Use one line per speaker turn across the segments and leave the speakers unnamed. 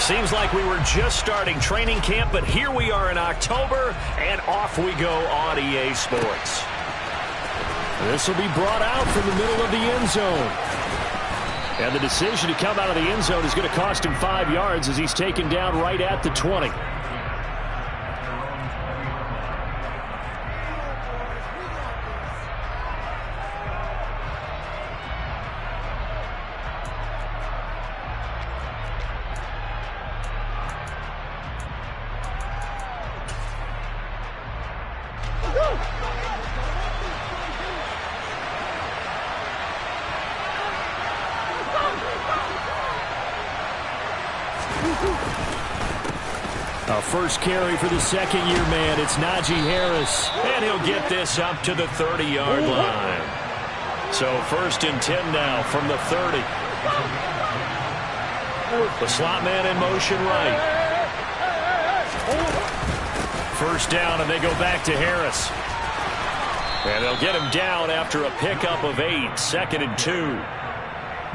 Seems like we were just starting training camp, but here we are in October, and off we go on EA Sports.
This will be brought out from the middle of the end zone. And the decision to come out of the end zone is going to cost him 5 yards as he's taken down right at the 20. A first carry for the second-year man. It's Najee Harris.
And he'll get this up to the 30-yard line. So 1st and 10 now from the 30. The slot man in motion right. First down, and they go back to Harris. And they'll get him down after a pickup of 8. 2nd and 2.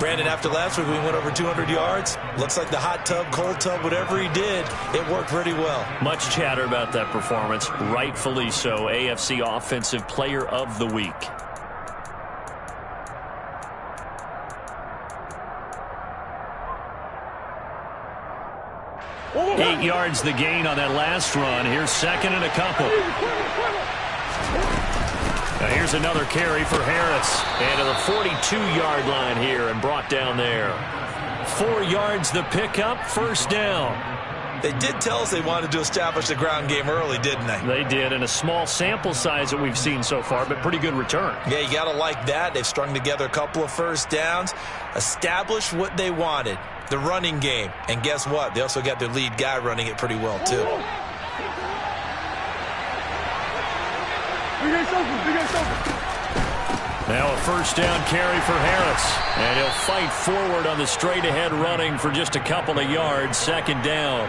Brandon, after last week we went over 200 yards. Looks like the hot tub, cold tub, whatever he did, it worked pretty well.
Much chatter about that performance. Rightfully so. AFC Offensive Player of the Week. Eight yards the gain on that last run. Here's 2nd and a couple. Now here's another carry for Harris. And to the 42-yard line here and brought down there. 4 yards the pickup, 1st down.
They did tell us they wanted to establish the ground game early, didn't they?
They did, and a small sample size that we've seen so far, but pretty good return.
Yeah, you got to like that. They've strung together a couple of 1st downs, established what they wanted, the running game. And guess what? They also got their lead guy running it pretty well, too.
Now a 1st down carry for Harris. And he'll fight forward on the straight-ahead running for just a couple of yards. 2nd down.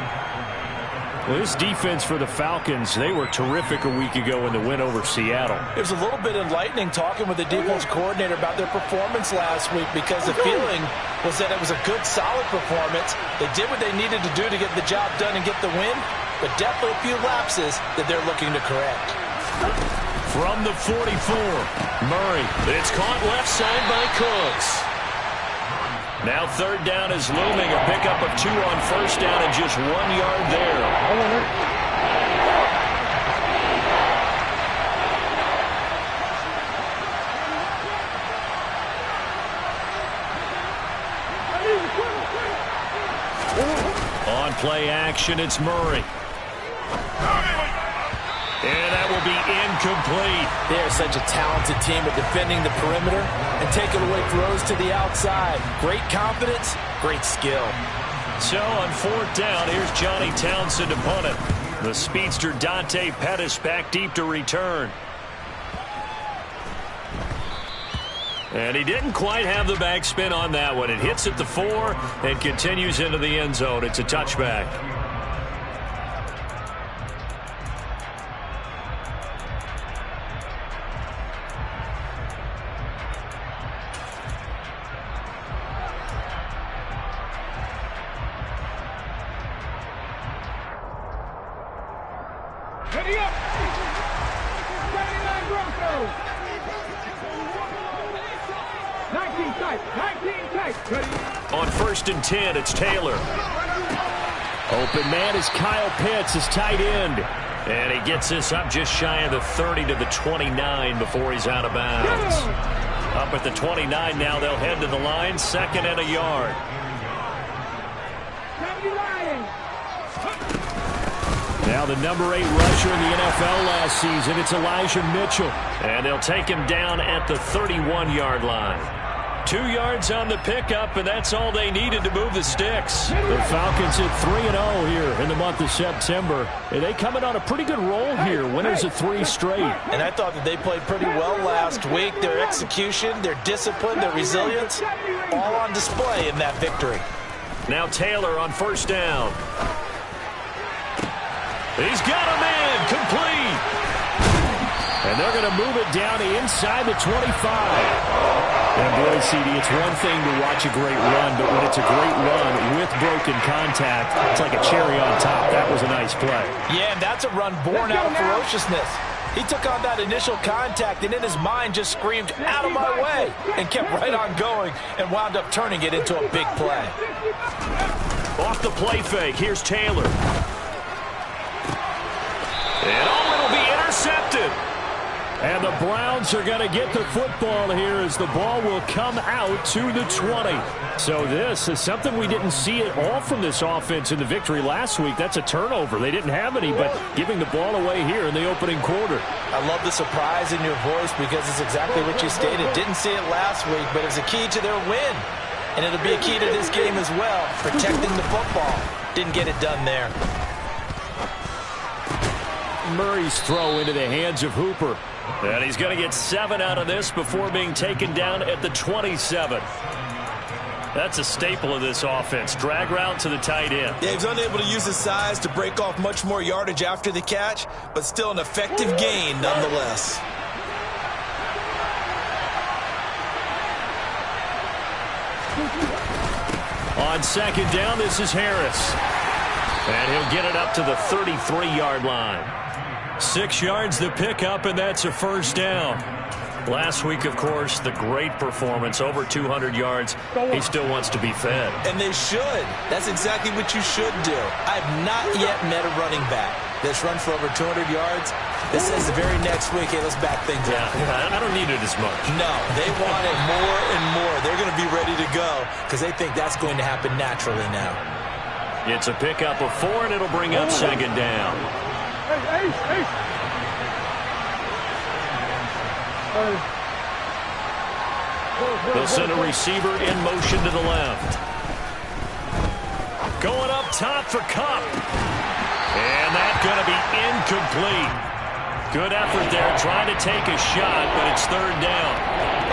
Well, this defense for the Falcons, they were terrific a week ago in the win over Seattle.
It was a little bit enlightening talking with the defense coordinator about their performance last week, because the feeling was that it was a good, solid performance. They did what they needed to do to get the job done and get the win, but definitely a few lapses that they're looking to correct.
From the 44, Murray. It's caught left side by Cooks. Now 3rd down is looming. A pickup of 2 on 1st down and just 1 yard there. On play action, it's Murray. And that will be incomplete.
They're such a talented team at defending the perimeter and taking away throws to the outside. Great confidence, great skill.
So on 4th down, here's Johnny Townsend to punt it. The speedster Dante Pettis back deep to return. And he didn't quite have the backspin on that one. It hits at the 4 and continues into the end zone. It's a touchback.
Ready up! 79 Broncos! 19 tight! 19 tight! Ready?
On 1st and 10, it's Taylor.
Open man is Kyle Pitts, his tight end.
And he gets this up just shy of the 30 to the 29 before he's out of bounds. Up at the 29 now, they'll head to the line. 2nd and a yard.
Now the number 8 rusher in the NFL last season, it's Elijah Mitchell.
And they'll take him down at the 31-yard line. 2 yards on the pickup, and that's all they needed to move the sticks.
The Falcons hit 3-0 here in the month of September. And they coming on a pretty good roll here, winners of 3 straight.
And I thought that they played pretty well last week. Their execution, their discipline, their resilience, all on display in that victory.
Now Taylor on 1st down. He's got a man, complete.
And they're going to move it down inside the 25. And boy, CD, it's one thing to watch a great run, but when it's a great run with broken contact, it's like a cherry on top. That was a nice play.
Yeah, and that's a run born out of ferociousness. He took on that initial contact and in his mind just screamed, "Out of my way," and kept right on going and wound up turning it into a big play.
Off the play fake, here's Taylor. And it'll be intercepted.
And the Browns are going to get the football here as the ball will come out to the 20. So this is something we didn't see at all from this offense in the victory last week. That's a turnover. They didn't have any, but giving the ball away here in the opening quarter.
I love the surprise in your voice because it's exactly what you stated. Didn't see it last week, but it's a key to their win. And it'll be a key to this game as well, protecting the football. Didn't get it done there.
Murray's throw into the hands of Hooper.
And he's going to get 7 out of this before being taken down at the 27. That's a staple of this offense. Drag route to the tight end.
Yeah, he's unable to use his size to break off much more yardage after the catch, but still an effective gain nonetheless.
On second down, this is Harris. And he'll get it up to the 33-yard line. 6 yards the pickup, and that's a first down. Last week, of course, the great performance, over 200 yards. He still wants to be fed.
And they should. That's exactly what you should do. I've not yet met a running back that's run for over 200 yards. This says the very next week, hey, let's back things up.
Yeah, I don't need it as much.
No, they want it more and more. They're going to be ready to go because they think that's going to happen naturally now.
It's a pickup of 4, and it'll bring up second down. They'll send a receiver in motion to the left. Going up top for Kupp. And that's going to be incomplete. Good effort there, trying to take a shot, but it's third down.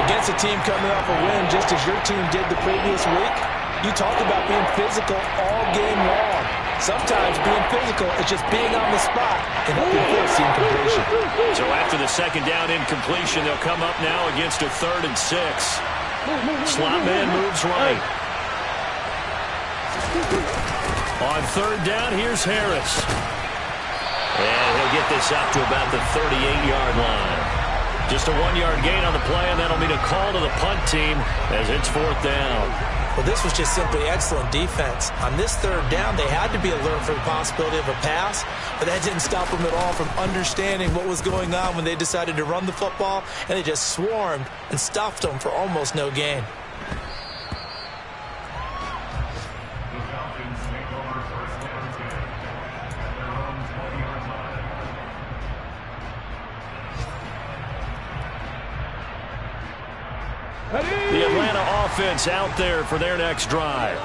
Against a team coming off a win just as your team did the previous week, you talk about being physical all game long. Sometimes being physical is just being on the spot and helping force the incompletion.
So after the second down incompletion, they'll come up now against a 3rd and 6. Slot man moves right. On third down, here's Harris. And he'll get this up to about the 38-yard line. Just a 1-yard gain on the play, and that'll mean a call to the punt team as it's 4th down.
Well, this was just simply excellent defense. On this third down, they had to be alert for the possibility of a pass, but that didn't stop them at all from understanding what was going on when they decided to run the football, and they just swarmed and stuffed them for almost no gain.
The Atlanta offense out there for their next drive.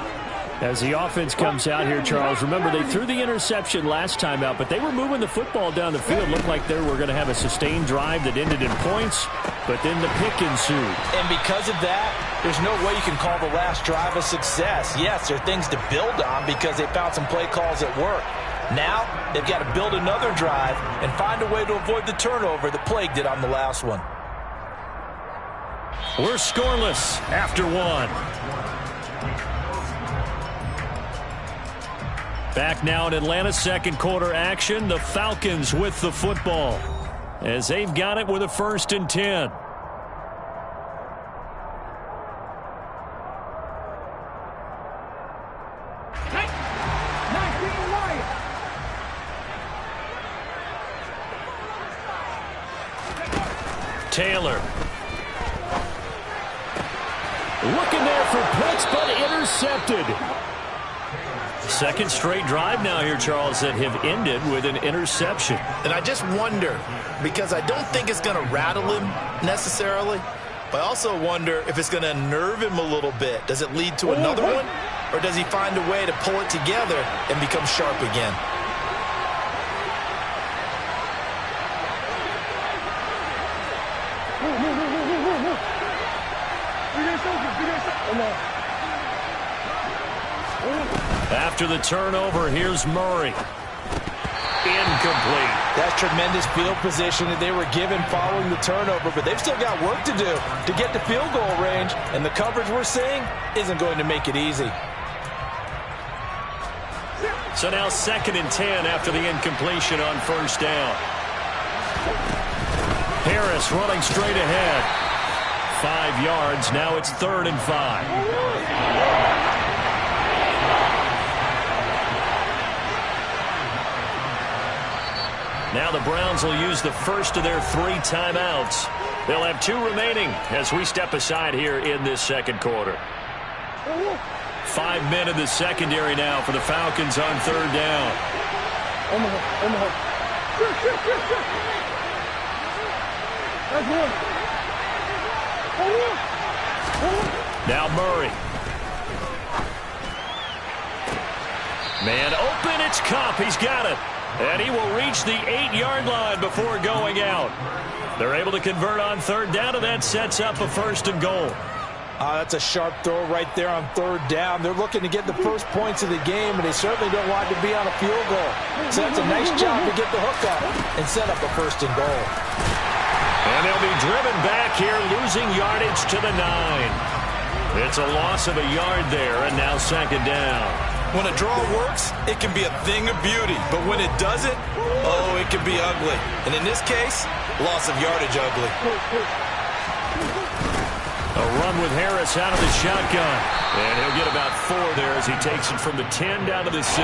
As the offense comes out here, Charles, remember they threw the interception last time out, but they were moving the football down the field. Looked like they were going to have a sustained drive that ended in points, but then the pick ensued.
And because of that, there's no way you can call the last drive a success. Yes, there are things to build on because they found some play calls that work. Now, they've got to build another drive and find a way to avoid the turnover that plagued it on the last one.
We're scoreless after 1. Back now in Atlanta, second quarter action. The Falcons with the football as they've got it with a 1st and 10. Taylor.
Looking there for Pitts, but intercepted.
Second straight drive now here, Charles, that have ended with an interception.
And I just wonder, because I don't think it's going to rattle him necessarily, but I also wonder if it's going to unnerve him a little bit. Does it lead to another one? Or does he find a way to pull it together and become sharp again?
After the turnover, here's Murray. Incomplete.
That's tremendous field position that they were given following the turnover, but they've still got work to do to get to field goal range, and the coverage we're seeing isn't going to make it easy.
So now 2nd and 10 after the incompletion on first down. Harris running straight ahead. 5 yards. Now it's 3rd and 5. Now the Browns will use the first of their 3 timeouts. They'll have 2 remaining as we step aside here in this second quarter. 5 men in the secondary now for the Falcons on 3rd down. Now Murray. Man open, it's Kupp. He's got it. And he will reach the 8-yard line before going out. They're able to convert on 3rd down, and that sets up a 1st and goal.
That's a sharp throw right there on 3rd down. They're looking to get the first points of the game, and they certainly don't want to be on a field goal. So that's a nice job to get the hook up and set up a 1st and goal.
And they'll be driven back here, losing yardage to the 9. It's a loss of a yard there, and now 2nd down.
When a draw works, it can be a thing of beauty. But when it doesn't, oh, it can be ugly. And in this case, loss of yardage ugly.
A run with Harris out of the shotgun. And he'll get about 4 there as he takes it from the 10 down to the 6.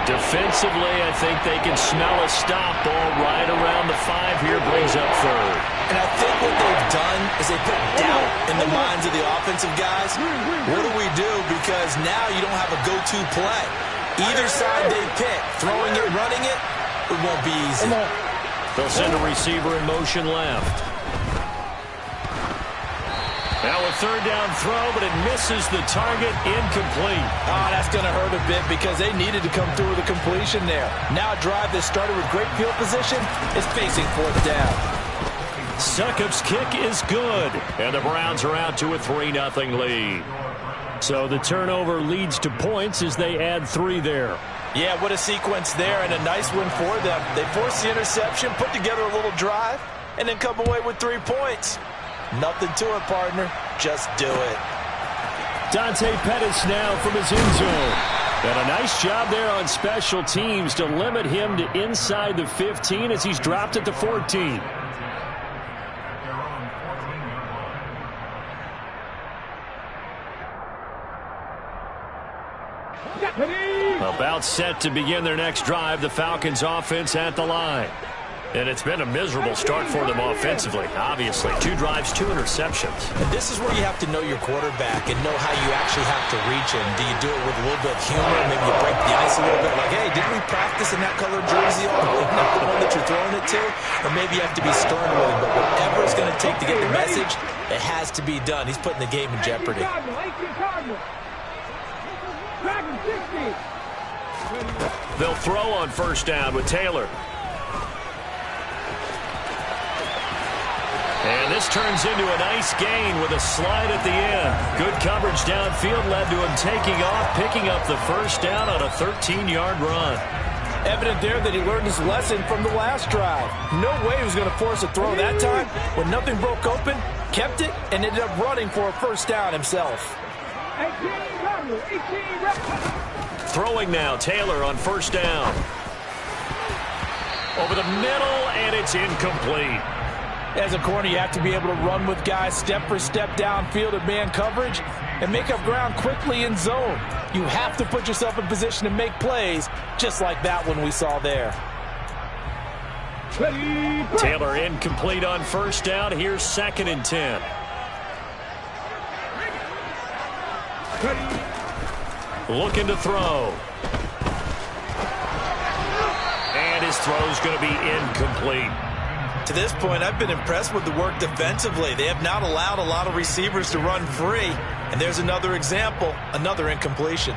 Defensively, I think they can smell a stop. Ball right around the 5 here, brings up 3rd.
And I think what they've done is they put doubt in the minds of the offensive guys. What do we do? Because now you don't have a go-to play. Either side they pick, throwing it, running it, it won't be easy.
They'll send a receiver in motion left. Now a 3rd down throw, but it misses the target, incomplete.
Oh, that's going to hurt a bit because they needed to come through with a completion there. Now a drive that started with great field position is facing 4th down.
Succop's kick is good, and the Browns are out to a 3-0 lead. So the turnover leads to points as they add 3 there.
Yeah, what a sequence there, and a nice win for them. They forced the interception, put together a little drive, and then come away with 3 points. Nothing to it, partner. Just do it.
Dante Pettis now from his end zone. And a nice job there on special teams to limit him to inside the 15 as he's dropped at the 14. About set to begin their next drive, the Falcons offense at the line. And it's been a miserable start for them offensively, obviously. 2 drives, 2 interceptions.
And this is where you have to know your quarterback and know how you actually have to reach him. Do you do it with a little bit of humor? Maybe you break the ice a little bit. Like, hey, didn't we practice in that color jersey all week? Not the one that you're throwing it to? Or maybe you have to be stern with him. But whatever it's going to take to get the message, it has to be done. He's putting the game in jeopardy.
They'll throw on first down with Taylor. And this turns into a nice gain with a slide at the end. Good coverage downfield led to him taking off, picking up the first down on a 13-yard run.
Evident there that he learned his lesson from the last drive. No way he was going to force a throw that time. When nothing broke open, kept it, and ended up running for a first down himself.
Throwing now, Taylor on first down. Over the middle, and it's incomplete.
As a corner, you have to be able to run with guys step for step downfield at man coverage and make up ground quickly in zone. You have to put yourself in position to make plays, just like that one we saw there.
Taylor incomplete on first down. Here's 2nd and 10. Looking to throw. And his throw's going to be incomplete.
To this point, I've been impressed with the work defensively. They have not allowed a lot of receivers to run free. And there's another example, another incompletion.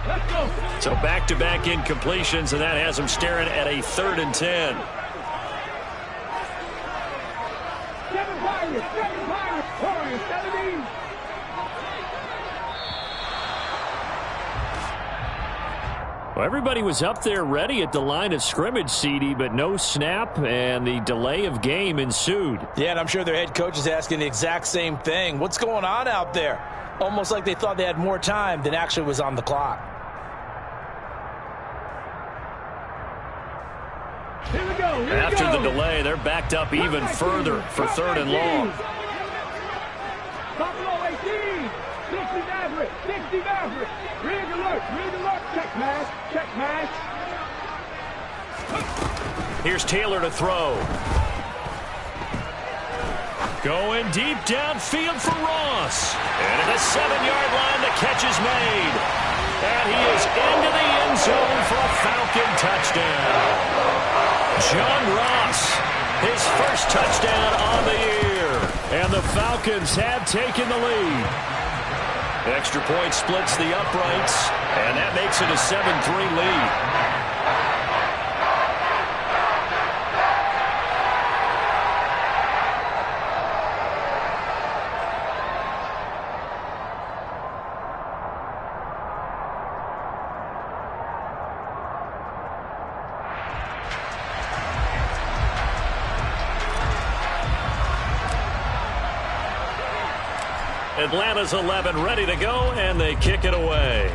Let's go.
So back-to-back incompletions, and that has them staring at a 3rd and 10.
7 Pirates. 17.
Well, everybody was up there ready at the line of scrimmage, CD, but no snap, and the delay of game ensued.
Yeah, and I'm sure their head coach is asking the exact same thing. What's going on out there? Almost like they thought they had more time than actually was on the clock.
Here we go.
After the delay, they're backed up even further for 3rd and long.
Buffalo 18. 60 Maverick. 60 Maverick. Rig alert. Check pass.
Here's Taylor to throw. Going deep downfield for Ross. And at the 7-yard line, the catch is made. And he is into the end zone for a Falcon touchdown. John Ross, his first touchdown on the year. And the Falcons have taken the lead. Extra point splits the uprights, and that makes it a 7-3 lead. Atlanta's 11 ready to go, and they kick it away.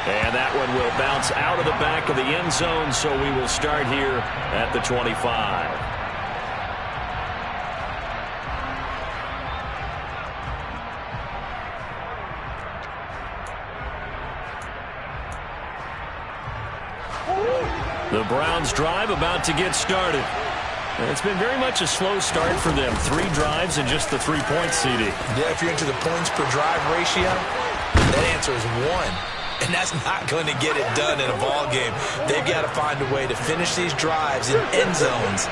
And that one will bounce out of the back of the end zone, so we will start here at the 25. The Browns drive about to get started. It's been very much a slow start for them. 3 drives and just the 3 points, CD.
Yeah, if you're into the points per drive ratio, that answer is 1. And that's not going to get it done in a ball game. They've got to find a way to finish these drives in end zones,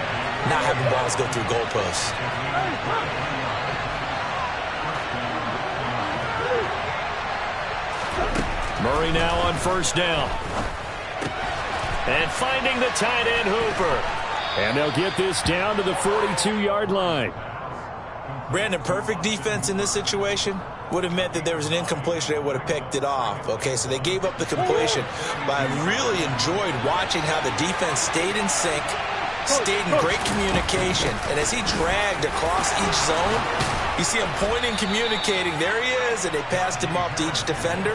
not having balls go through goalposts.
Murray now on 1st down. And finding the tight end, Hooper. And they'll get this down to the 42-yard line.
Brandon, perfect defense in this situation would have meant that there was an incompletion. They would have picked it off. Okay, so they gave up the completion. But I really enjoyed watching how the defense stayed in sync, stayed in great communication. And as he dragged across each zone, you see him pointing, communicating. There he is, and they passed him off to each defender.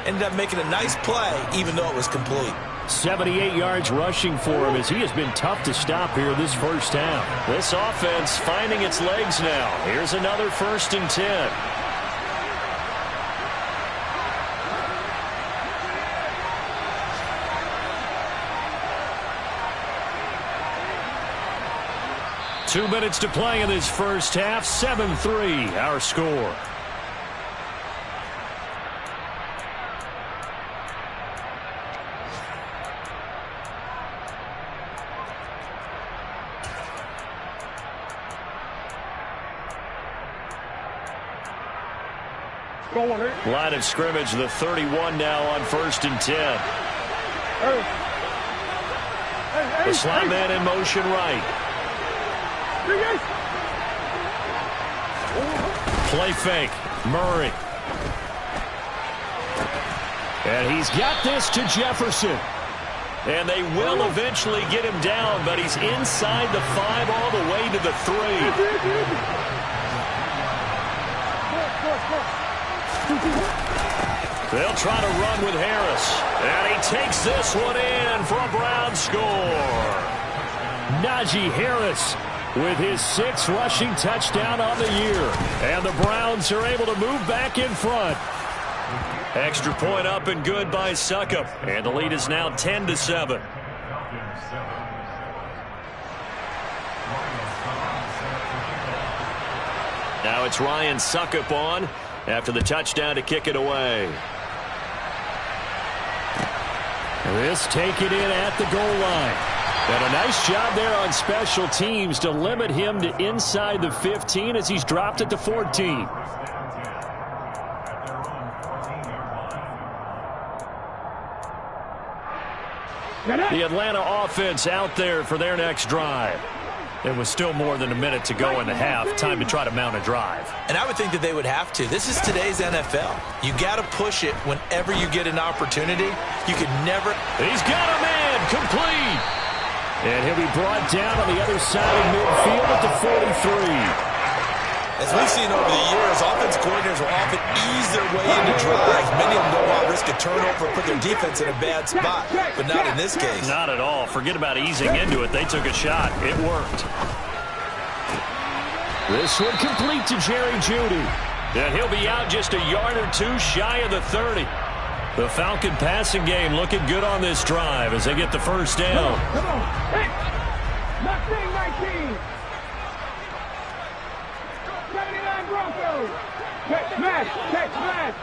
Ended up making a nice play, even though it was complete.
78 yards rushing for him as he has been tough to stop here this first half. This offense finding its legs now. Here's another 1st and 10. Two minutes to play in this first half. 7-3 our score. Line of scrimmage, the 31 now on 1st and 10. The slot man in motion right. Play fake. Murray. And he's got this to Jefferson. And they will eventually get him down, but he's inside the 5 all the way to the 3. They'll try to run with Harris. And he takes this one in for a Brown score. Najee Harris with his 6th rushing touchdown on the year. And the Browns are able to move back in front. Extra point up and good by Succop. And the lead is now 10-7. Now it's Ryan Succop on after the touchdown to kick it away. This taken in at the goal line. And a nice job there on special teams to limit him to inside the 15 as he's dropped at the 14. The Atlanta offense out there for their next drive. It was still more than a minute to go in the half. Time to try to mount a drive.
And I would think that they would have to. This is today's NFL. You got to push it whenever you get an opportunity. You could never.
He's got a man complete. And he'll be brought down on the other side of midfield at the 43.
As we've seen over the years, offensive coordinators will often ease their way into drives. Many of them don't want to risk a turnover or put their defense in a bad spot, but not in this case.
Not at all. Forget about easing into it. They took a shot. It worked. This one complete to Jerry Jeudy. And he'll be out just a yard or two shy of the 30. The Falcon passing game looking good on this drive as they get the first down.
Come on. Hey. Mustang 19. 79 Broncos. Catch smash. Catch smash.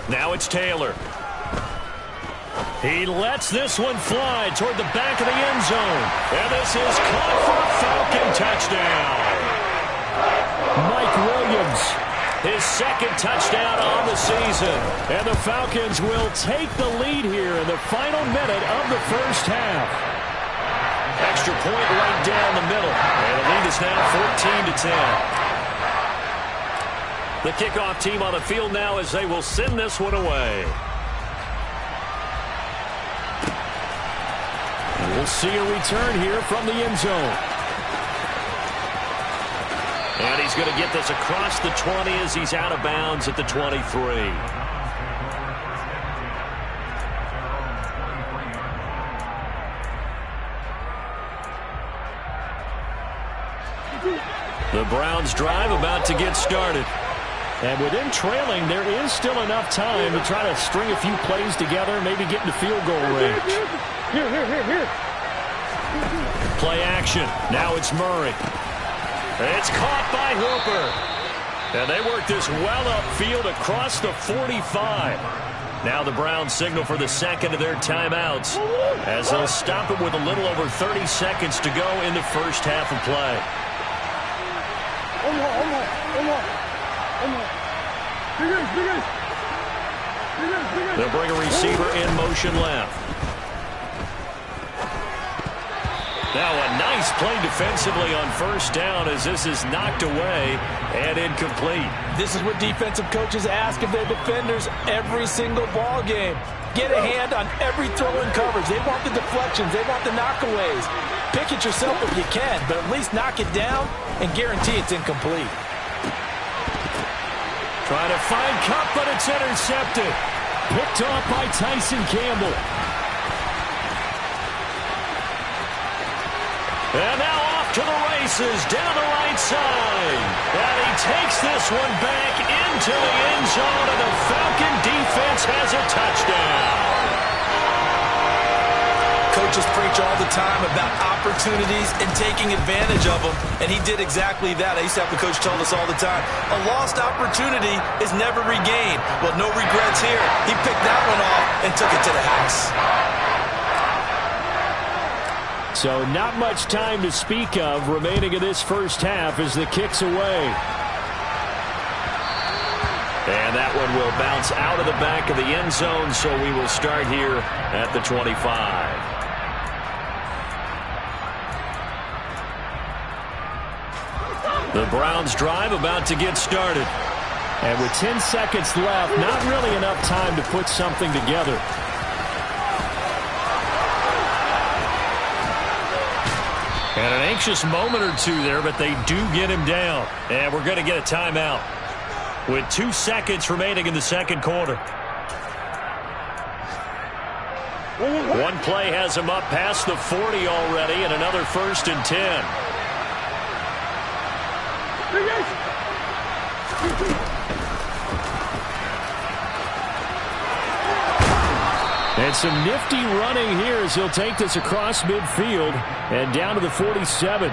Now it's Taylor. He lets this one fly toward the back of the end zone. And this is caught for a Falcon touchdown. Mike Williams, his second touchdown on the season. And the Falcons will take the lead here in the final minute of the first half. Extra point right down the middle. And the lead is now 14-10. The kickoff team on the field now as they will send this one away. And we'll see a return here from the end zone. And he's going to get this across the 20 as he's out of bounds at the 23. The Browns drive about to get started. And with them trailing, there is still enough time to try to string a few plays together, maybe get into field goal range.
Here.
Play action. Now it's Murray. It's caught by Hooper. And they work this well upfield across the 45. Now the Browns signal for the second of their timeouts as they'll stop it with a little over 30 seconds to go in the first half of play.
One more.
They'll bring a receiver in motion left. Now a nice play defensively on first down as this is knocked away and incomplete.
This is what defensive coaches ask of their defenders every single ball game. Get a hand on every throw in coverage. They want the deflections. They want the knockaways. Pick it yourself if you can, but at least knock it down and guarantee it's incomplete.
Trying to find Kupp, but it's intercepted. Picked off by Tyson Campbell. And now off to the races down the right side. And he takes this one back into the end zone, and the Falcon defense has a touchdown.
Coaches preach all the time about opportunities and taking advantage of them, and he did exactly that. I used to have a coach tell us all the time, a lost opportunity is never regained. Well, no regrets here. He picked that one off and took it to the house.
So not much time to speak of remaining in this first half as the kick's away. And that one will bounce out of the back of the end zone, so we will start here at the 25. The Browns drive about to get started. And with 10 seconds left, not really enough time to put something together. And an anxious moment or two there, but they do get him down. And we're going to get a timeout with 2 seconds remaining in the second quarter. One play has him up past the 40 already, and another 1st and 10. And some nifty running here as he'll take this across midfield and down to the 47.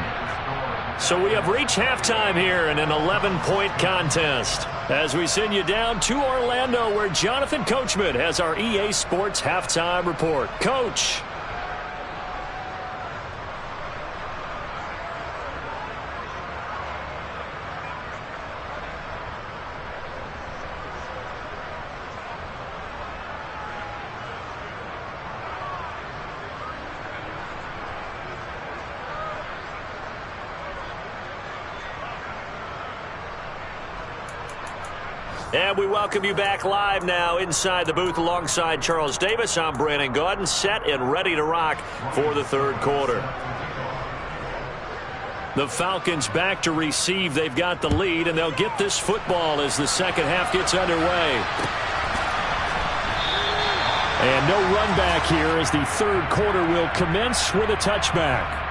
So we have reached halftime here in an 11-point contest as we send you down to Orlando where Jonathan Coachman has our EA Sports Halftime Report. Coach.
And we welcome you back live now inside the booth alongside Charles Davis. I'm Brandon Gaudin, set and ready to rock for the third quarter. The Falcons back to receive. They've got the lead, and they'll get this football as the second half gets underway. And no run back here as the third quarter will commence with a touchback.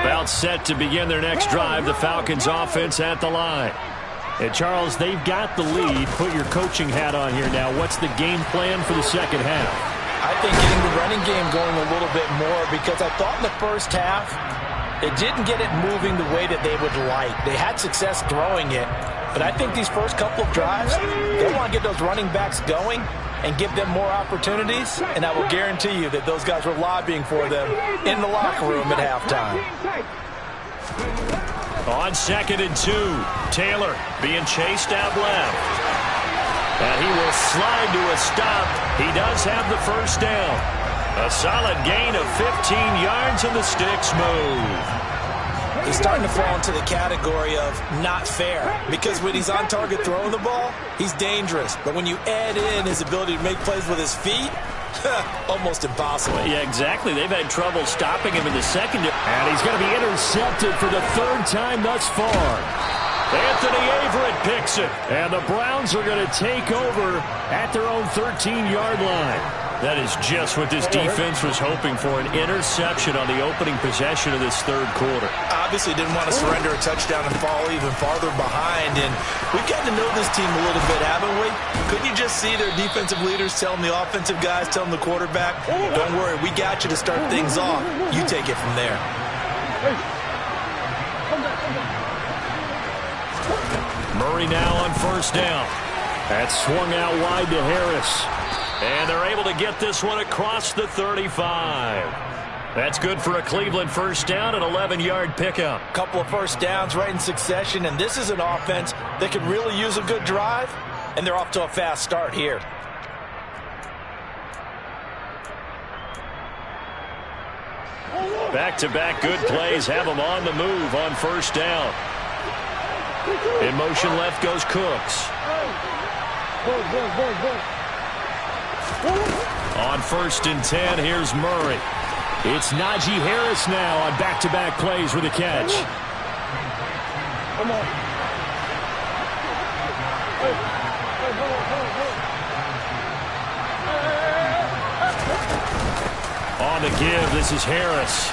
About set to begin their next drive, the Falcons offense at the line. And Charles, they've got the lead. Put your coaching hat on here now. What's the game plan for the second half?
I think getting the running game going a little bit more, because I thought in the first half it didn't get it moving the way that they would like. They had success throwing it, but I think these first couple of drives, they want to get those running backs going and give them more opportunities, and I will guarantee you that those guys were lobbying for them in the locker room at halftime.
On 2nd and 2, Taylor being chased out left. And he will slide to a stop. He does have the first down. A solid gain of 15 yards, and the sticks move.
He's starting to fall into the category of not fair, because when he's on target throwing the ball, he's dangerous. But when you add in his ability to make plays with his feet, almost impossible.
Yeah, exactly. They've had trouble stopping him in the second.
And he's going to be intercepted for the third time thus far.
Anthony Averett picks it.
And the Browns are going to take over at their own 13-yard line.
That is just what this defense was hoping for, an interception on the opening possession of this third quarter.
Obviously didn't want to surrender a touchdown and fall even farther behind, and we've gotten to know this team a little bit, haven't we? Couldn't you just see their defensive leaders telling the offensive guys, telling the quarterback, don't worry, we got you to start things off. You take it from there.
Murray now on first down.
That's swung out wide to Harris.
And they're able to get this one across the 35. That's good for a Cleveland first down, an 11-yard pickup.
Couple of first downs right in succession, and this is an offense that could really use a good drive, and they're off to a fast start here.
Back-to-back good plays have them on the move on first down. In motion left goes Cooks. On 1st and 10, here's Murray.
It's Najee Harris now on back-to-back plays with a catch.
Come on.
On the give, this is Harris.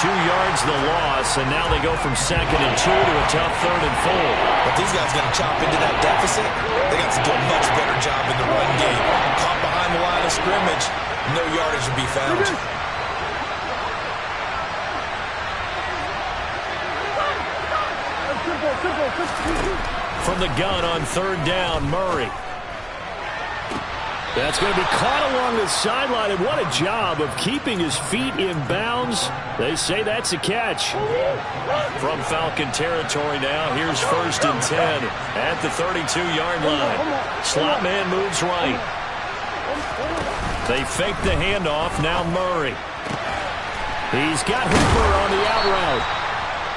2 yards the loss, and now they go from 2nd and 2 to a tough 3rd and 4.
But these guys going to chop into that deficit. They got to do a much better job in the run game. Caught behind the line of scrimmage, no yardage to be found.
From the gun on 3rd down, Murray.
That's going to be caught along the sideline, and what a job of keeping his feet in bounds. They say that's a catch.
From Falcon territory now, here's 1st and 10 at the 32-yard line. Slot man moves right. They fake the handoff, now Murray.
He's got Hooper on the out route.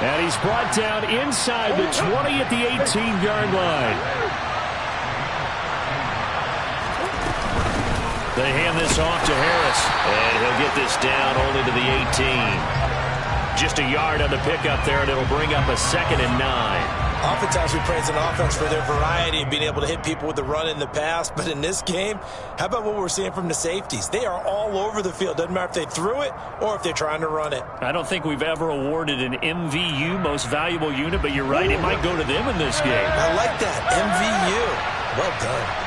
And he's brought down inside the 20 at the 18-yard line.
They hand this off to Harris, and he'll get this down only to the 18. Just a yard on the pickup there, and it'll bring up a 2nd and 9.
Oftentimes we praise an offense for their variety and being able to hit people with the run in the pass, but in this game, how about what we're seeing from the safeties? They are all over the field. Doesn't matter if they threw it or if they're trying to run it.
I don't think we've ever awarded an MVU, most valuable unit, but you're right, it might go to them in this game.
I like that, MVU. Well done.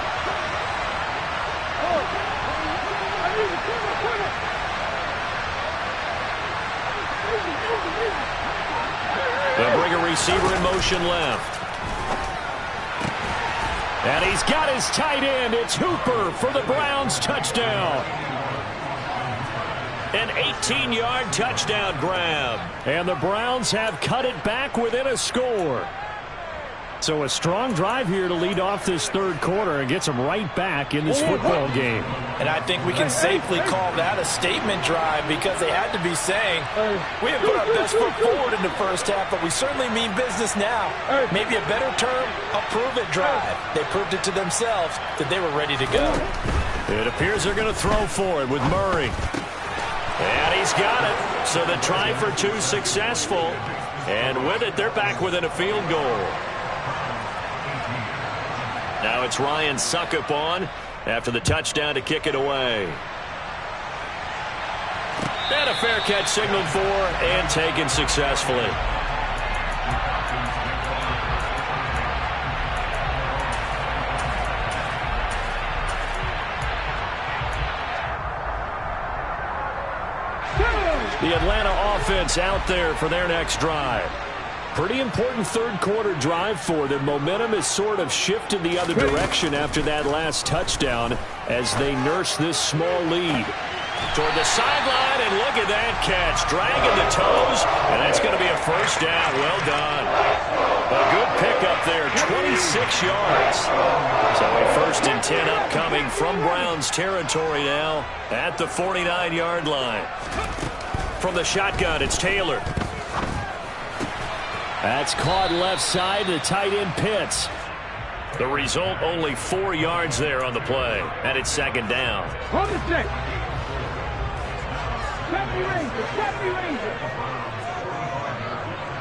They'll bring a receiver in motion left.
And he's got his tight end. It's Hooper for the Browns touchdown.
An 18-yard touchdown grab.
And the Browns have cut it back within a score. So a strong drive here to lead off this third quarter and gets them right back in this football game.
And I think we can safely call that a statement drive because they had to be saying, we have put our best foot forward in the first half, but we certainly mean business now. Maybe a better term, a prove-it drive. They proved it to themselves that they were ready to go.
It appears they're going to throw for it with Murray.
And he's got it. So the try for two successful. And with it, they're back within a field goal. Now it's Ryan Suckup on after the touchdown to kick it away. And a fair catch signaled for and taken successfully. The Atlanta offense out there for their next drive. Pretty important third quarter drive for them. Momentum has sort of shifted the other direction after that last touchdown as they nurse this small lead. Toward the sideline, and look at that catch. Dragging the toes, and that's going to be a first down. Well done. A good pickup there, 26 yards. So a 1st and 10 upcoming from Browns territory now at the 49-yard line. From the shotgun, it's Taylor.
That's caught left side to tight end Pitts.
The result, only 4 yards there on the play. And it's 2nd down.
On the stick. Happy Ranger, Happy Ranger.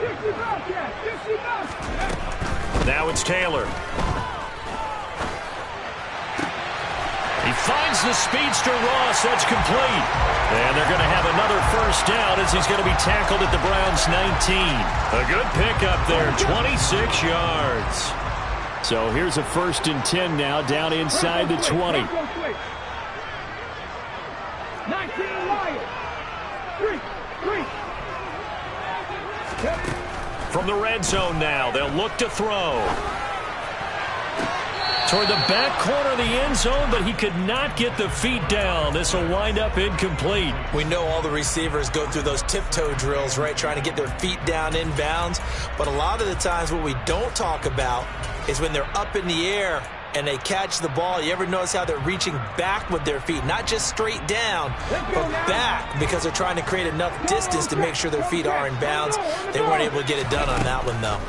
60 Bobcat, 60 Bobcat.
Now it's Taylor. He finds the speedster Ross. That's complete. And they're going to have another first down as he's going to be tackled at the Browns 19. A good pickup there, 26 yards.
So here's a 1st and 10 now down inside the 20.
19 Lions. 3.
From the red zone now, they'll look to throw. Toward the back corner of the end zone, but he could not get the feet down. This will wind up incomplete.
We know all the receivers go through those tiptoe drills, right, trying to get their feet down inbounds. But a lot of the times what we don't talk about is when they're up in the air and they catch the ball. You ever notice how they're reaching back with their feet? Not just straight down, but back, because they're trying to create enough distance to make sure their feet are in bounds. They weren't able to get it done on that one, though.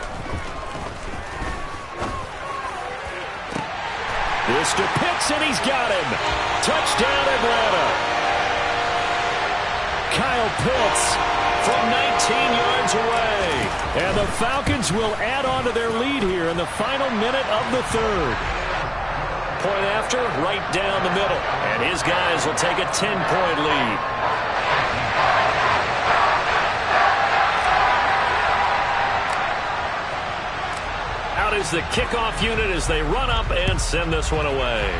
This to Pitts, and he's got him. Touchdown, Atlanta. Kyle Pitts from 19 yards away. And the Falcons will add on to their lead here in the final minute of the third.
Point after, right down the middle. And his guys will take a 10-point lead. Out is the kickoff unit as they run up and send this one away.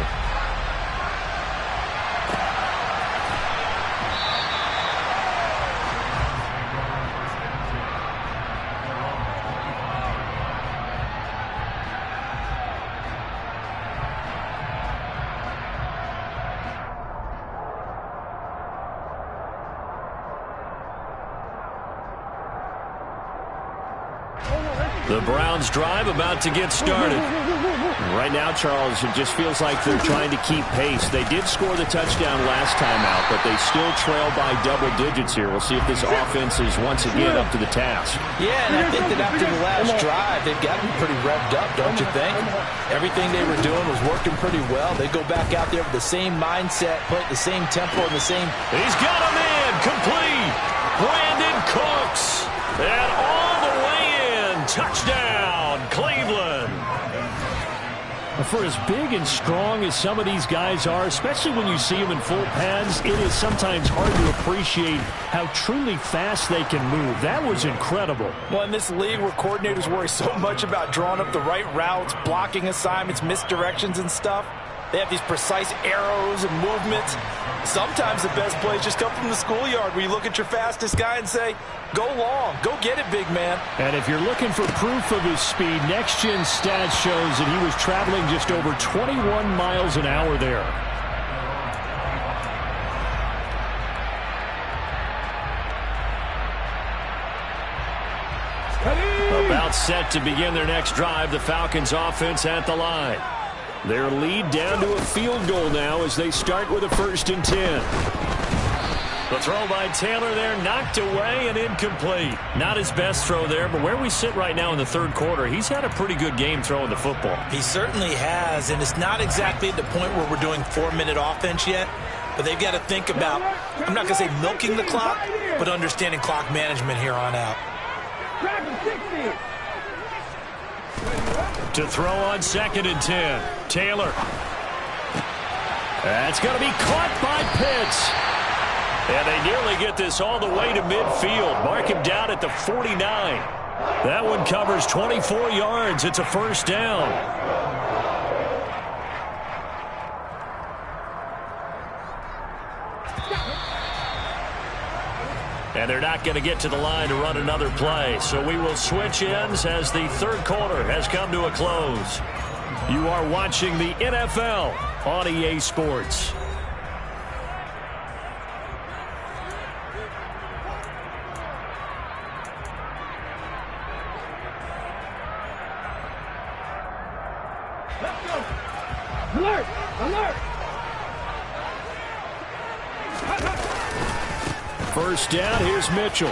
The Browns drive about to get started.
Right now, Charles, it just feels like they're trying to keep pace. They did score the touchdown last time out, but they still trail by double digits here. We'll see if this offense is once again up to the task.
Yeah, and I think that after the last drive, they've got to be pretty revved up, don't you think? Everything they were doing was working pretty well. They go back out there with the same mindset, play at the same tempo, and the same...
He's got a man complete. Brandon Cooks. And all the way in. Touchdown, Cleveland.
For as big and strong as some of these guys are, especially when you see them in full pads, it is sometimes hard to appreciate how truly fast they can move. That was incredible.
Well, in this league where coordinators worry so much about drawing up the right routes, blocking assignments, misdirections and stuff, they have these precise arrows and movements. Sometimes the best plays just come from the schoolyard where you look at your fastest guy and say, go long, go get it, big man.
And if you're looking for proof of his speed, Next Gen Stats shows that he was traveling just over 21 miles an hour there.
About
About set to begin their next drive, the Falcons offense at the line. Their lead down to a field goal now as they start with a 1st and 10. The throw by Taylor there, knocked away and incomplete. Not his best throw there, but where we sit right now in the 3rd quarter, he's had a pretty good game throwing the football.
He certainly has, and it's not exactly at the point where we're doing 4-minute offense yet, but they've got to think about, I'm not going to say milking the clock, but understanding clock management here on out.
To throw on 2nd and 10. Taylor. That's going to be caught by Pitts. And they nearly get this all the way to midfield. Mark him down at the 49. That one covers 24 yards. It's a 1st down. And they're not going to get to the line to run another play. So we will switch ends as the 3rd quarter has come to a close. You are watching the NFL on EA Sports.
Alert! Alert!
1st down, here's Mitchell.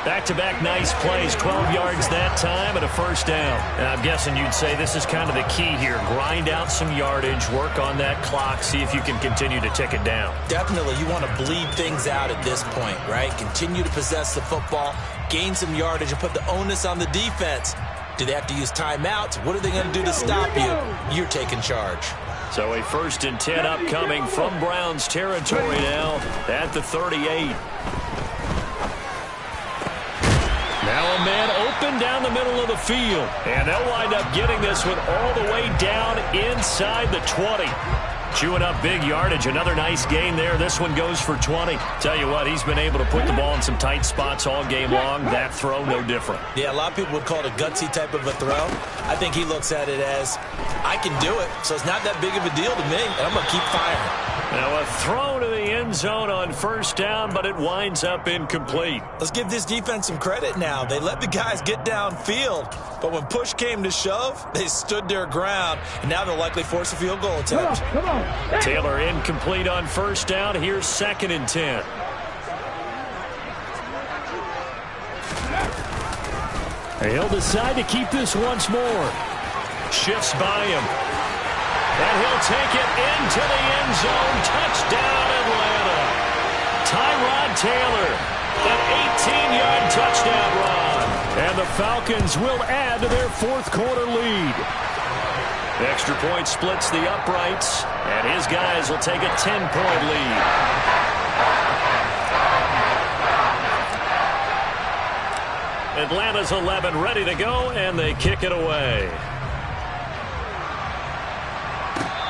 Back-to-back nice plays, 12 yards that time and a 1st down.
And I'm guessing you'd say this is kind of the key here. Grind out some yardage, work on that clock, see if you can continue to tick it down.
Definitely, you want to bleed things out at this point, right? Continue to possess the football, gain some yardage, and put the onus on the defense. Do they have to use timeouts? What are they going to do to stop you? You're taking charge.
So a 1st and 10 upcoming from Browns territory now at the 38. Now a man open down the middle of the field. And they'll wind up getting this one all the way down inside the 20. Chewing up big yardage. Another nice gain there. This one goes for 20. Tell you what, he's been able to put the ball in some tight spots all game long. That throw, no different.
Yeah, a lot of people would call it a gutsy type of a throw. I think he looks at it as, I can do it, so it's not that big of a deal to me, and I'm going to keep firing.
Now a throw to the end zone on 1st down, but it winds up incomplete.
Let's give this defense some credit now. They let the guys get downfield, but when push came to shove, they stood their ground, and now they'll likely force a field goal attempt.
Come on.
Taylor incomplete on 1st down. Here's 2nd and 10. He'll decide to keep this once more. Shifts by him. And he'll take it into the end zone. Touchdown, Atlanta. Tyrod Taylor, an 18-yard touchdown run. And the Falcons will add to their 4th quarter lead. Extra point splits the uprights, and his guys will take a 10-point lead. Atlanta's 11 ready to go, and they kick it away.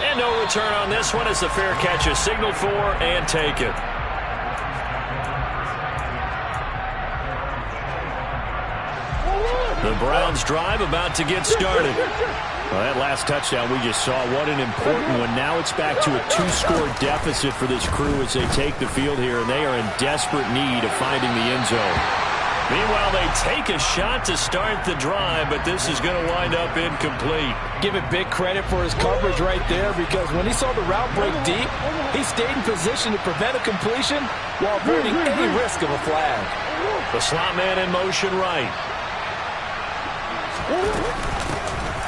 And no return on this one as the fair catch is signaled for and taken. The Browns drive about to get started. Well, that last touchdown we just saw, what an important one. Now it's back to a 2-score deficit for this crew as they take the field here, and they are in desperate need of finding the end zone. Meanwhile, they take a shot to start the drive, but this is going to wind up incomplete.
Give it big credit for his coverage right there, because when he saw the route break deep, he stayed in position to prevent a completion while avoiding any risk of a flag.
The slot man in motion right.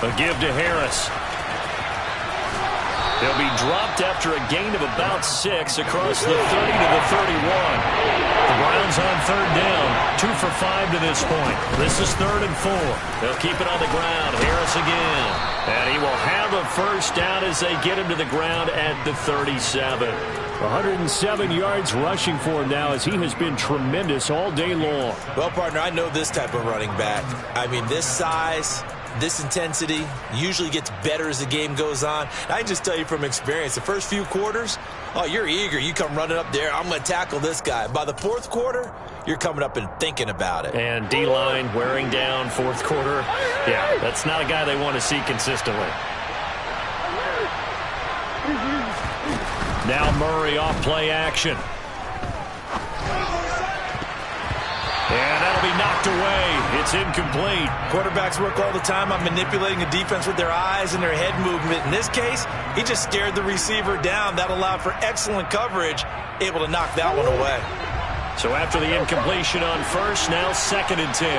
A give to Harris. He'll be dropped after a gain of about 6 across the 30 to the 31. The Browns on 3rd down, 2 for 5 to this point. This is 3rd and 4. They'll keep it on the ground. Harris again. And he will have a 1st down as they get him to the ground at the 37. 107 yards rushing for him now as he has been tremendous all day long.
Well, partner, I know this type of running back. I mean, this size, this intensity usually gets better as the game goes on. And I can just tell you from experience, the first few quarters, oh, you're eager. You come running up there, I'm going to tackle this guy. By the 4th quarter, you're coming up and thinking about it.
And D-line wearing down 4th quarter. Yeah, that's not a guy they want to see consistently. Now Murray off play action. And that'll be knocked away. It's incomplete.
Quarterbacks work all the time on manipulating the defense with their eyes and their head movement. In this case, he just stared the receiver down. That allowed for excellent coverage, able to knock that one away.
So after the incompletion on first, now 2nd and 10.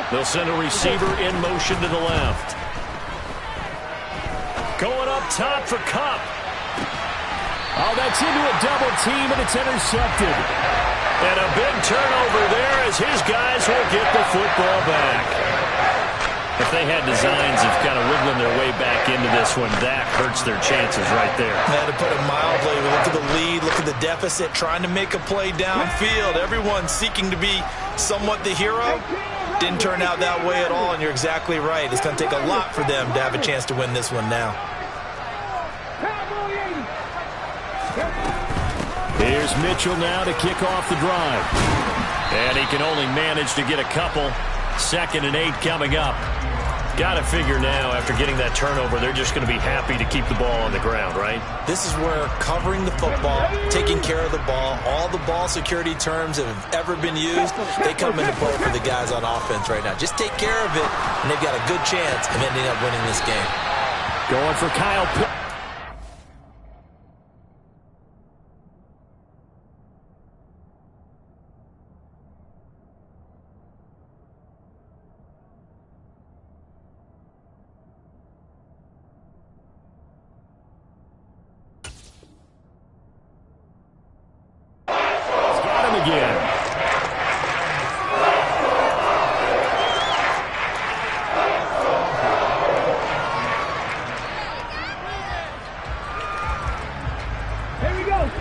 They'll send a receiver in motion to the left. Going up top for Kupp. Oh, that's into a double team, and it's intercepted. And a big turnover there as his guys will get the football back. If they had designs of kind of wiggling their way back into this one, that hurts their chances right there.
To put it mildly, look at the lead, look at the deficit, trying to make a play downfield. Everyone seeking to be somewhat the hero. Didn't turn out that way at all, and you're exactly right. It's going to take a lot for them to have a chance to win this one now.
Here's Mitchell now to kick off the drive. And he can only manage to get a couple. 2nd and 8 coming up. Got to figure now, after getting that turnover, they're just going to be happy to keep the ball on the ground, right?
This is where covering the football, taking care of the ball, all the ball security terms that have ever been used, they come into play for the guys on offense right now. Just take care of it, and they've got a good chance of ending up winning this game.
Going for Kyle Pitts.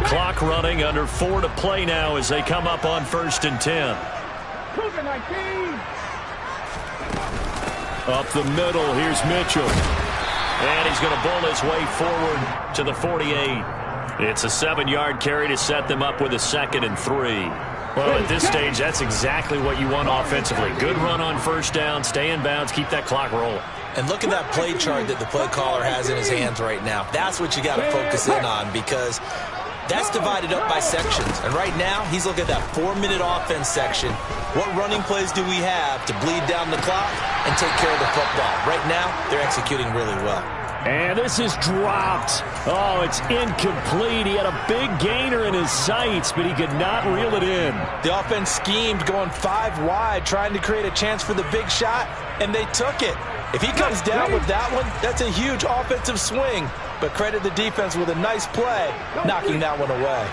Clock running, under 4 to play now as they come up on 1st and 10. Up the middle, here's Mitchell. And he's going to bowl his way forward to the 48. It's a 7-yard carry to set them up with a 2nd and 3. Well, at this stage, that's exactly what you want offensively. Good run on 1st down, stay in bounds, keep that clock rolling.
And look at that play chart that the play caller has in his hands right now. That's what you got to focus in on, because that's divided up by sections. And right now, he's looking at that 4-minute offense section. What running plays do we have to bleed down the clock and take care of the football? Right now, they're executing really well.
And this is dropped. Oh, it's incomplete. He had a big gainer in his sights, but he could not reel it in.
The offense schemed, going 5 wide, trying to create a chance for the big shot, and they took it. If he comes down with that one, that's a huge offensive swing. But credit the defense with a nice play, knocking that one away.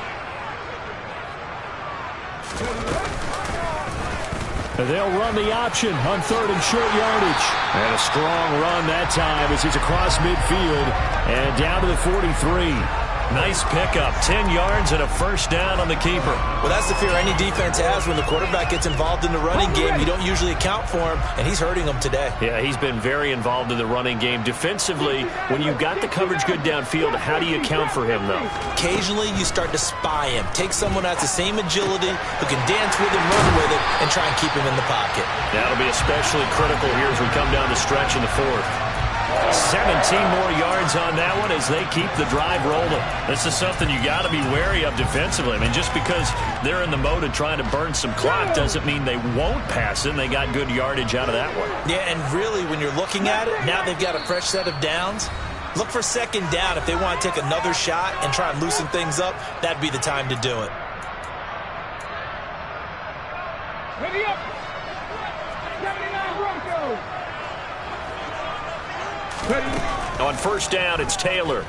They'll run the option on 3rd and short yardage. And a strong run that time as he's across midfield and down to the 43. Nice pickup, 10 yards and a 1st down on the keeper.
Well, that's the fear any defense has when the quarterback gets involved in the running game. You don't usually account for him, and he's hurting them today.
Yeah, he's been very involved in the running game. Defensively, when you've got the coverage good downfield, how do you account for him, though?
Occasionally, you start to spy him. Take someone who has the same agility, who can dance with him, run with him, and try and keep him in the pocket.
That'll be especially critical here as we come down the stretch in the 4th. 17 more yards on that one as they keep the drive rolling. This is something you got to be wary of defensively. I mean, just because they're in the mode of trying to burn some clock doesn't mean they won't pass it. They got good yardage out of that one.
Yeah, and really, when you're looking at it, now they've got a fresh set of downs. Look for 2nd down. If they want to take another shot and try and loosen things up, that'd be the time to do it.
Ready up. 79 Broncos.
On 1st down, it's Taylor.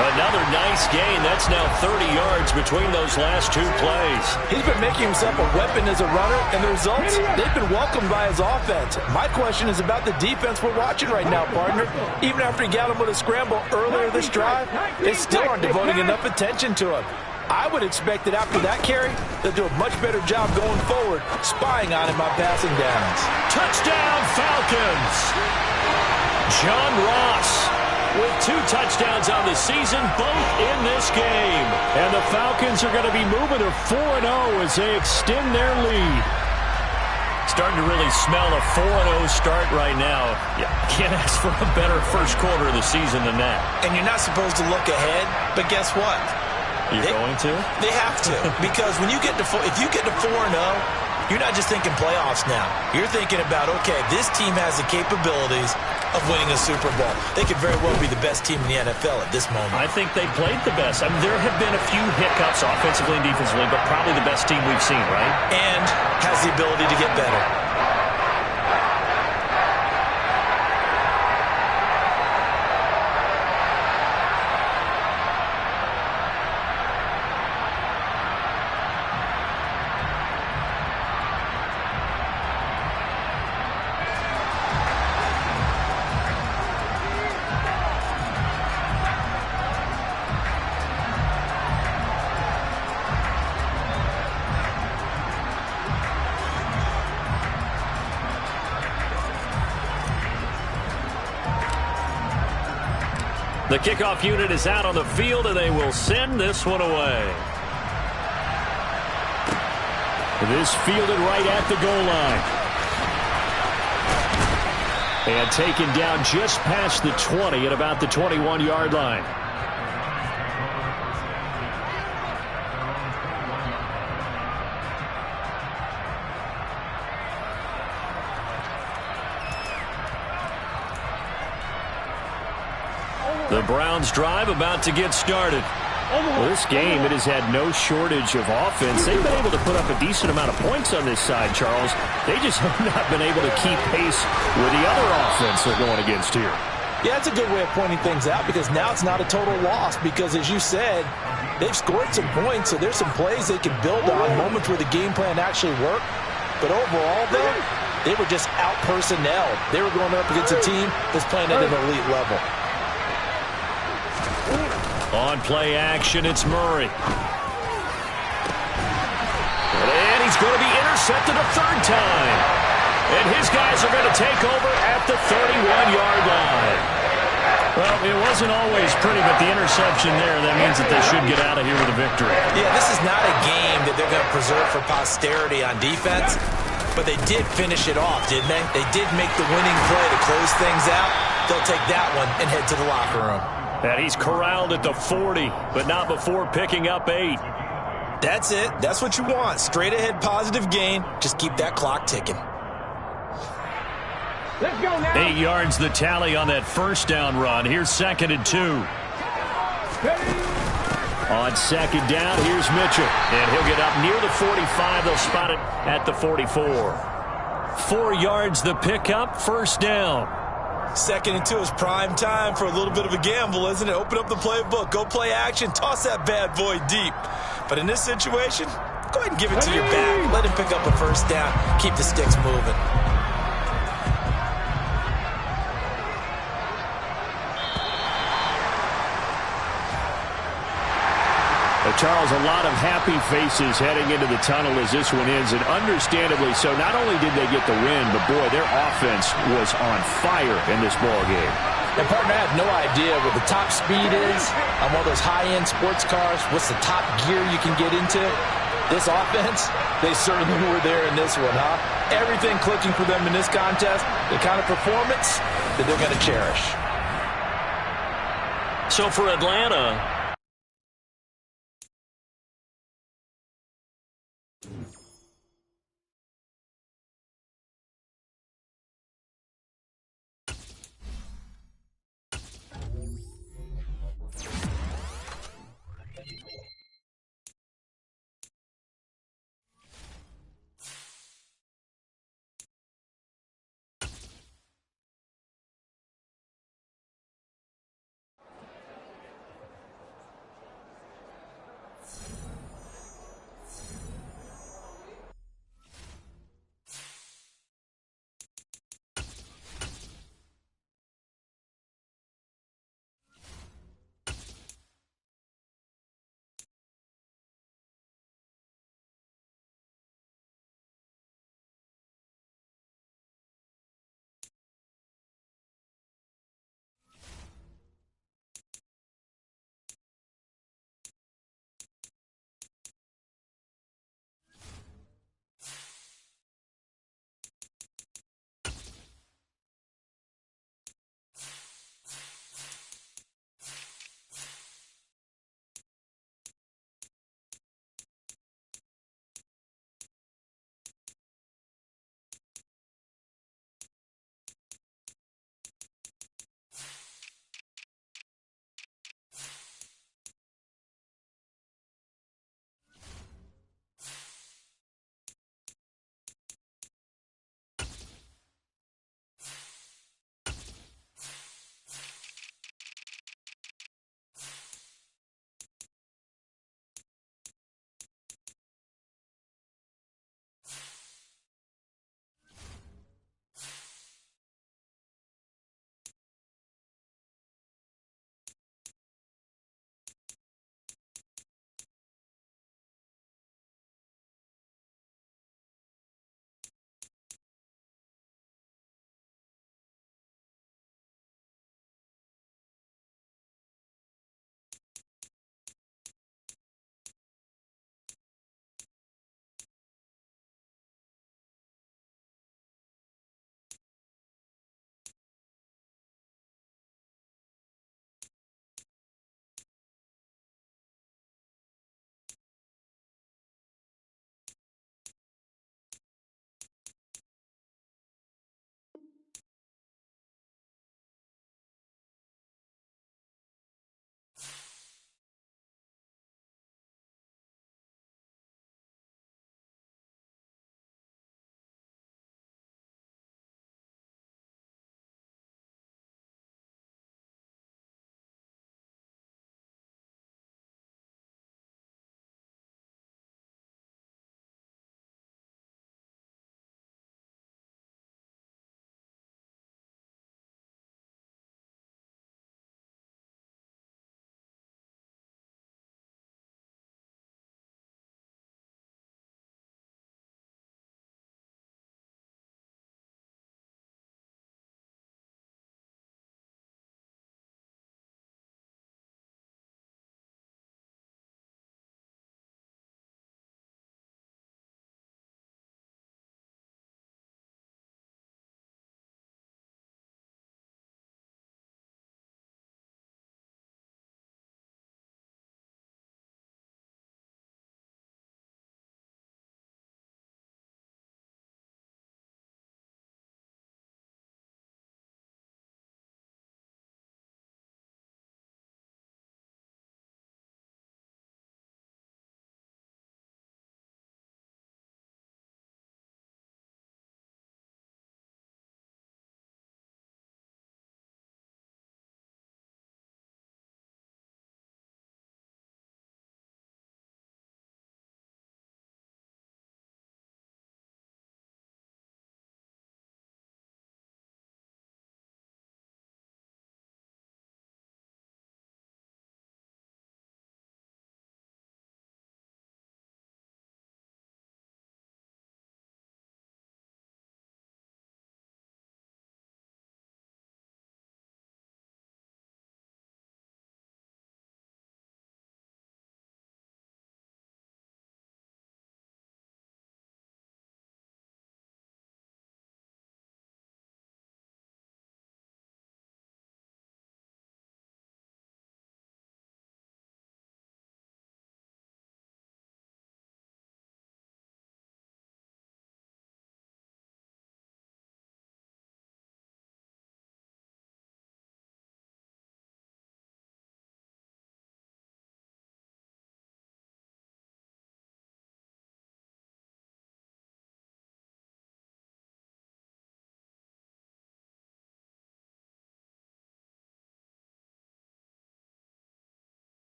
Another nice gain. That's now 30 yards between those last 2 plays.
He's been making himself a weapon as a runner, and the results, they've been welcomed by his offense. My question is about the defense we're watching right now, partner. Even after he got him with a scramble earlier this drive, they still aren't devoting enough attention to him. I would expect that after that carry, they'll do a much better job going forward, spying on him on passing downs.
Touchdown, Falcons! John Ross with 2 touchdowns on the season, both in this game. And the Falcons are going to be moving to 4-0 as they extend their lead. starting to really smell a 4-0 start right now. Yeah, can't ask for a better first quarter of the season than that.
And you're not supposed to look ahead, but guess what?
You're going to?
They have to, because when you get to if you get to 4-0, you're not just thinking playoffs now. You're thinking about, okay, this team has the capabilities of winning a Super Bowl. They could very well be the best team in the NFL at this moment.
I think they played the best. I mean, there have been a few hiccups offensively and defensively, but probably the best team we've seen, right?
And has the ability to get better.
The kickoff unit is out on the field, and they will send this one away. This fielded right at the goal line. And taken down just past the 20 at about the 21-yard line. The Browns drive about to get started. Well, this game, it has had no shortage of offense. They've been able to put up a decent amount of points on this side, Charles. They just have not been able to keep pace with the other offense they're going against here.
Yeah, that's a good way of pointing things out, because now it's not a total loss, because as you said, they've scored some points, so there's some plays they can build on, moments where the game plan actually worked. But overall, though, they were just out-personnelled. They were going up against a team that's playing at an elite level.
On play action, it's Murray. And he's going to be intercepted a third time. And his guys are going to take over at the 31-yard line. Well, it wasn't always pretty, but the interception there, that means that they should get out of here with a victory.
Yeah, this is not a game that they're going to preserve for posterity on defense, but they did finish it off, didn't they? They did make the winning play to close things out. They'll take that one and head to the locker room.
And he's corralled at the 40, but not before picking up 8.
That's it. That's what you want. Straight ahead positive gain. Just keep that clock ticking.
Let's go now.
8 yards the tally on that first down run. Here's 2nd and 2. On 2nd down, here's Mitchell. And he'll get up near the 45. They'll spot it at the 44. 4 yards the pickup, first down.
2nd and 2 is prime time for a little bit of a gamble, isn't it? Open up the playbook, go play action, toss that bad boy deep. But in this situation, go ahead and give it to your back. Let him pick up a first down. Keep the sticks moving.
Charles, a lot of happy faces heading into the tunnel as this one ends, and understandably so. Not only did they get the win, but boy, their offense was on fire in this ball game.
And partner, I have no idea what the top speed is on one of those high-end sports cars. What's the top gear you can get into? This offense, they certainly were there in this one, huh? Everything clicking for them in this contest, the kind of performance that they're going to cherish.
So for Atlanta,